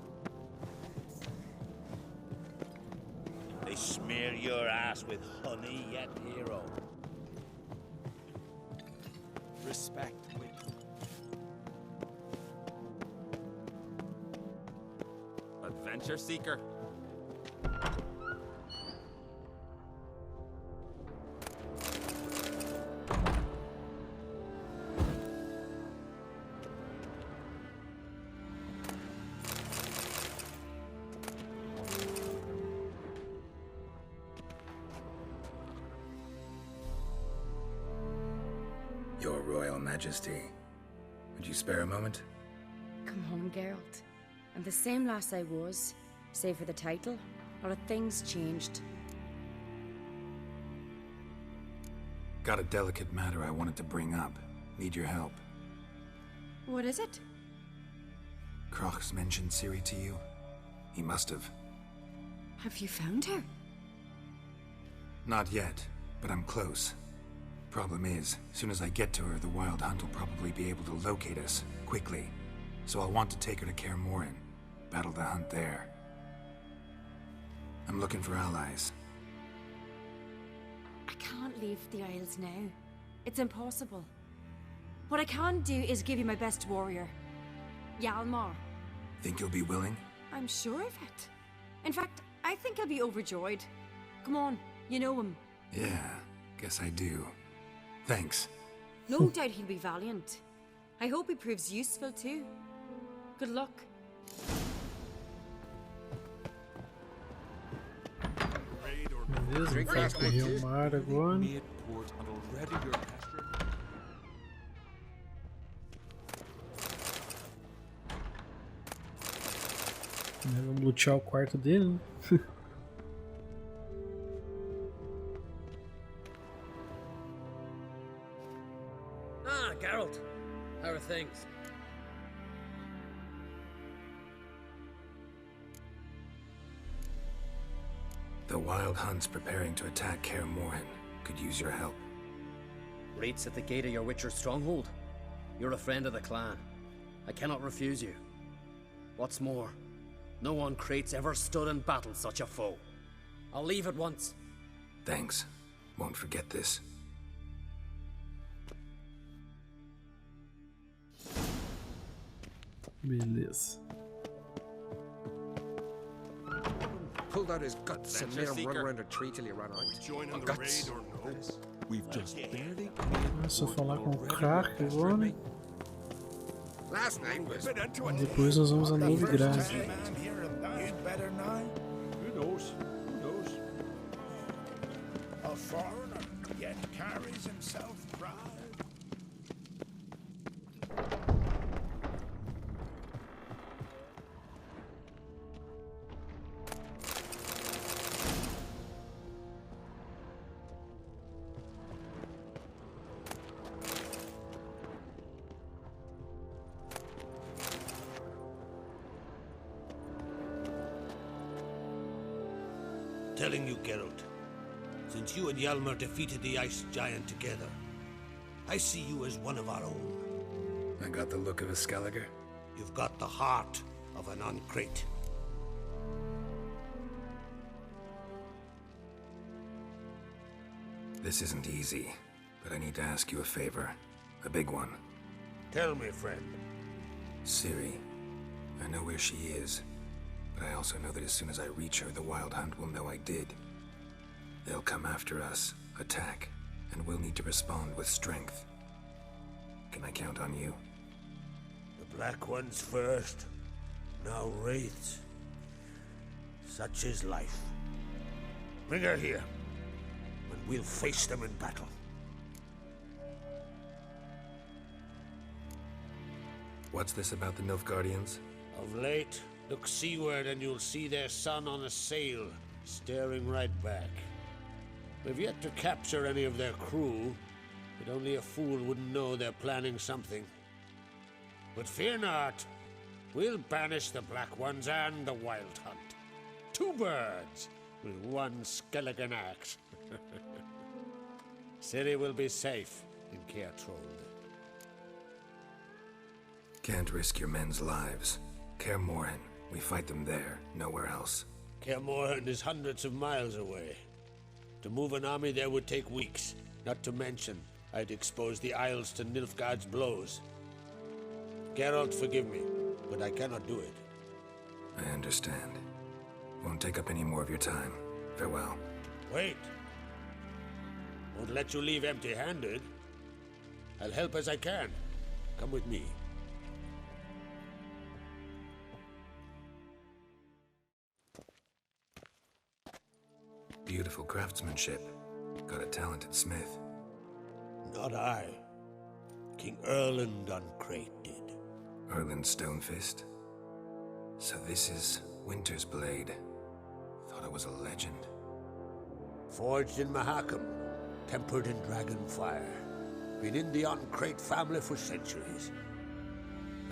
They smear your ass with honey yet, hero. Respect. Adventure seeker. Your Royal Majesty. Would you spare a moment? Come on, Geralt. I'm the same lass I was, save for the title. Or have things changed? Got a delicate matter I wanted to bring up. Need your help. What is it? Crach's mentioned Ciri to you? He must have. Have you found her? Not yet, but I'm close. Problem is, as soon as I get to her, the Wild Hunt will probably be able to locate us, quickly. So I'll want to take her to Kaer Morhen, battle the hunt there. I'm looking for allies. I can't leave the Isles now. It's impossible. What I can do is give you my best warrior, Hjalmar. Think you'll be willing? I'm sure of it. In fact, I think I'll be overjoyed. Come on, you know him. Yeah, guess I do. Thanks. No doubt he'll be valiant. I hope he proves useful too. Good luck. Beleza, vamos com o Hjalmar agora. Vamos lutear o quarto dele, né? Ah, Geralt. How are things? The Wild Hunt's preparing to attack Kaer Morhen. Could use your help. Raid's at the gate of your Witcher stronghold. You're a friend of the clan. I cannot refuse you. What's more, no one Crate's ever stood in battle such a foe. I'll leave at once. Thanks. Won't forget this. Beleza. Pulled out his guts and made him run around a tree till he ran out. Guts. We've just barely. Só falar com o Krach agora. Last night was. Depois nós vamos a Novigrad. Who knows? Who knows? A foreigner yet carries himself proud. telling you, Geralt. Since you and Hjalmar defeated the Ice Giant together, I see you as one of our own. I got the look of a Skelliger. You've got the heart of an Uncrate. This isn't easy, but I need to ask you a favor. A big one. Tell me, friend. Ciri. I know where she is, but I also know that as soon as I reach her, the Wild Hunt will know I did. They'll come after us, attack, and we'll need to respond with strength. Can I count on you? The Black Ones first, now Wraiths. Such is life. Bring her here, and we'll face them in battle. What's this about the Nilfgaardians? Of late, look seaward and you'll see their sun on a sail, staring right back. We've yet to capture any of their crew, but only a fool wouldn't know they're planning something. But fear not, we'll banish the Black Ones and the Wild Hunt. 2 birds with 1 Skelligan axe. Ciri will be safe in Kaer Trond. Can't risk your men's lives. Kaer Morhen, we fight them there, nowhere else. Kaer Morhen is hundreds of miles away. To move an army there would take weeks, not to mention I'd expose the Isles to Nilfgaard's blows. Geralt, forgive me, but I cannot do it. I understand. Won't take up any more of your time. Farewell. Wait. Won't let you leave empty-handed. I'll help as I can. Come with me. Beautiful craftsmanship. Got a talented smith. Not I. King Erland Uncrate did. Erland Stonefist? So this is Winter's Blade. Thought it was a legend. Forged in Mahakam, tempered in dragon fire. Been in the Uncrate family for centuries.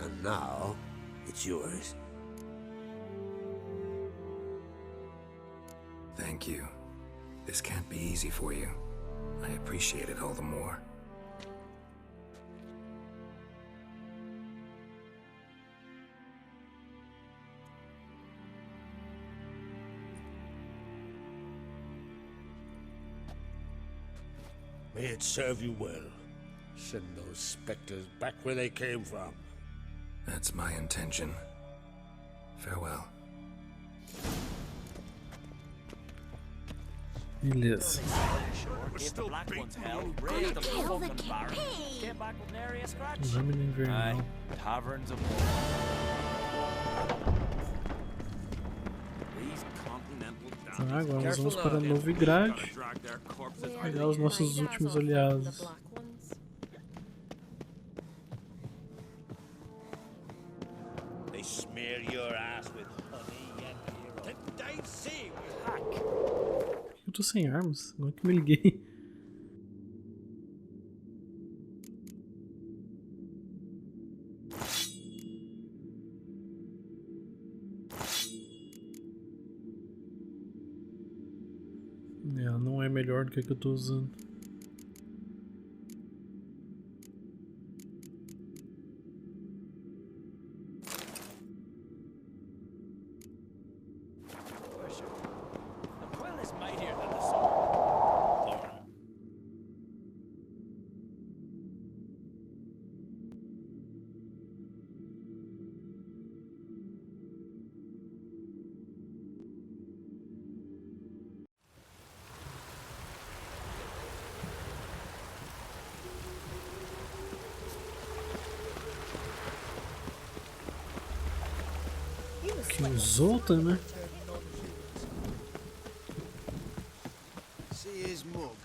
And now, it's yours. Thank you. This can't be easy for you. I appreciate it all the more. May it serve you well. Send those specters back where they came from. That's my intention. Farewell. Beleza. Lâmina invernal. Taverns of Tá, agora nós vamos para Novigrad pegar os nossos últimos aliados. They smear your ass with honey and did see hack. Eu tô sem armas, agora que me liguei. Ela não é melhor do que a que eu tô usando. Zoltan, né? See his mug.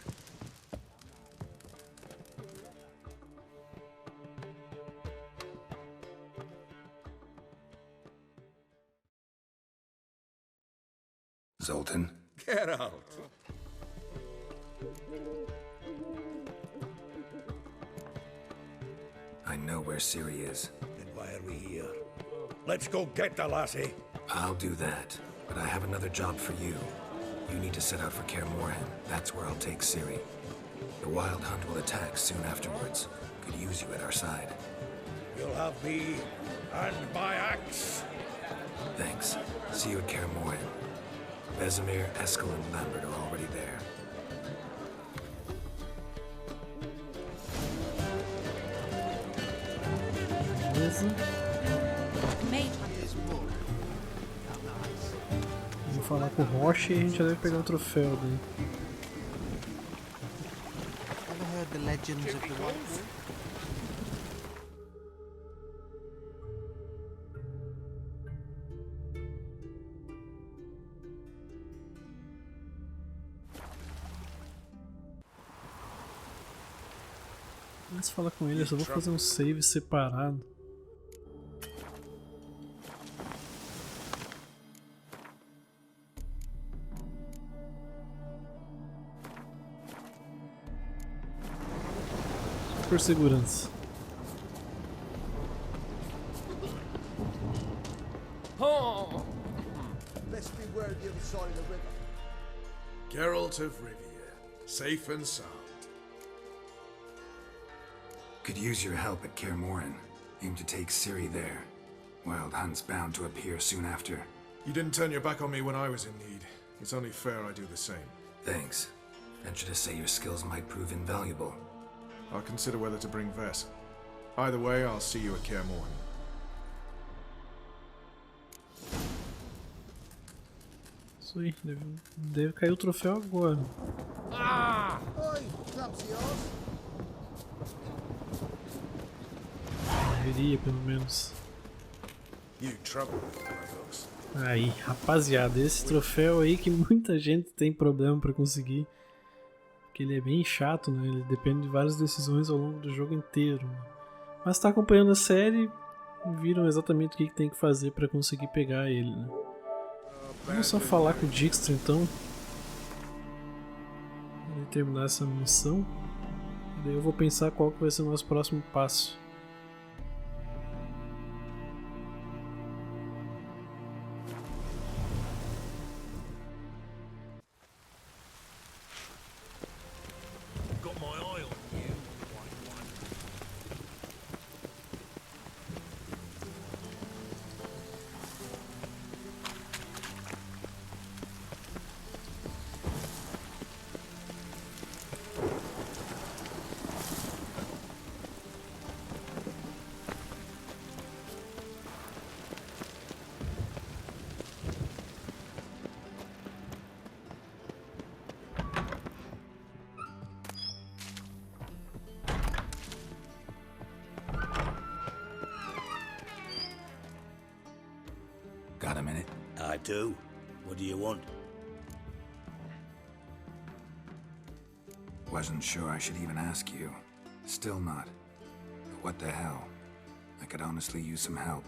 Zoltan? Get out! I know where Ciri is. Then why are we here? Let's go get the lassie. I'll do that, but I have another job for you. You need to set out for Kaer Morhen. That's where I'll take Ciri. The Wild Hunt will attack soon afterwards. Could use you at our side. You'll have me and my axe. Thanks. See you at Kaer Morhen. Vesemir, Eskel, and Lambert are already there. Beleza. Vou falar com o Roche e a gente já deve pegar o troféu dele. Ever heard the legends of the White Wolf? Antes de falar com ele, eu só vou fazer um save separado. Por segurança. Let's be where the other side of the river. Geralt of Rivia, safe and sound. Could use your help at Kaer Morhen. Aim to take Ciri there. Wild Hunt's bound to appear soon after. You didn't turn your back on me when I was in need. It's only fair I do the same. Thanks. Venture to say your skills might prove invaluable. I'll consider whether to bring Vess. Either way, I'll see you at Kaer Morhen. Isso aí, deve cair o troféu agora. Ah! Oi, clumsy ass. Deveria, pelo menos. You trouble with brothers. Aí, rapaziada, esse troféu aí que muita gente tem problema pra conseguir. Porque ele é bem chato, né? Ele depende de várias decisões ao longo do jogo inteiro. Né? Mas tá acompanhando a série, viram exatamente o que tem que fazer pra conseguir pegar ele, né? Vamos só falar com o Dijkstra então. Pra terminar essa missão. E daí eu vou pensar qual que vai ser o nosso próximo passo. Got a minute? I do. What do you want? Wasn't sure I should even ask you. Still not. But what the hell? I could honestly use some help.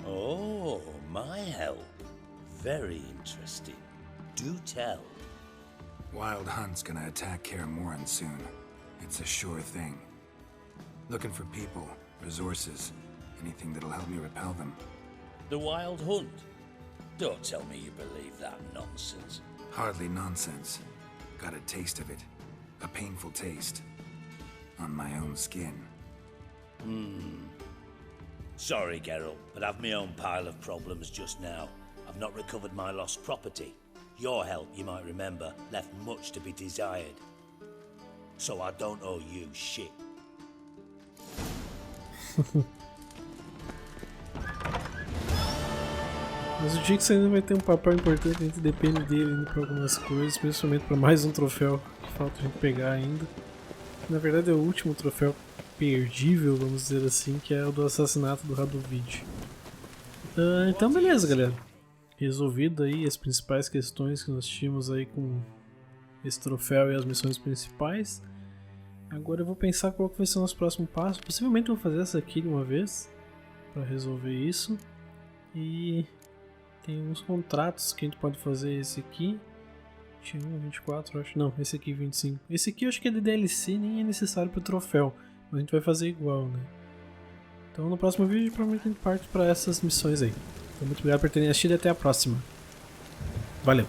Oh, my help. Very interesting. Do tell. Wild Hunt's gonna attack Kaer Morhen soon. It's a sure thing. Looking for people, resources, anything that'll help me repel them. The Wild Hunt? Don't tell me you believe that nonsense. Hardly nonsense. Got a taste of it. A painful taste. On my own skin. Sorry, Geralt, but I've my own pile of problems just now. I've not recovered my lost property. Your help, you might remember, left much to be desired. So I don't owe you shit. Mas o Dijkstra ainda vai ter um papel importante, a gente depende dele ainda para algumas coisas, principalmente para mais um troféu que falta a gente pegar ainda. Na verdade é o último troféu perdível, vamos dizer assim, que é o do assassinato do Radovid. Então beleza, galera. Resolvido aí as principais questões que nós tínhamos aí com esse troféu e as missões principais. Agora eu vou pensar qual que vai ser o nosso próximo passo. Possivelmente eu vou fazer essa aqui de uma vez para resolver isso. E tem uns contratos que a gente pode fazer. Esse aqui 21, 24, acho. Não, esse aqui 25. Esse aqui eu acho que é de DLC, nem é necessário para o troféu. Mas a gente vai fazer igual, né? Então no próximo vídeo provavelmente a gente parte para essas missões aí. Então muito obrigado por terem assistido e até a próxima. Valeu!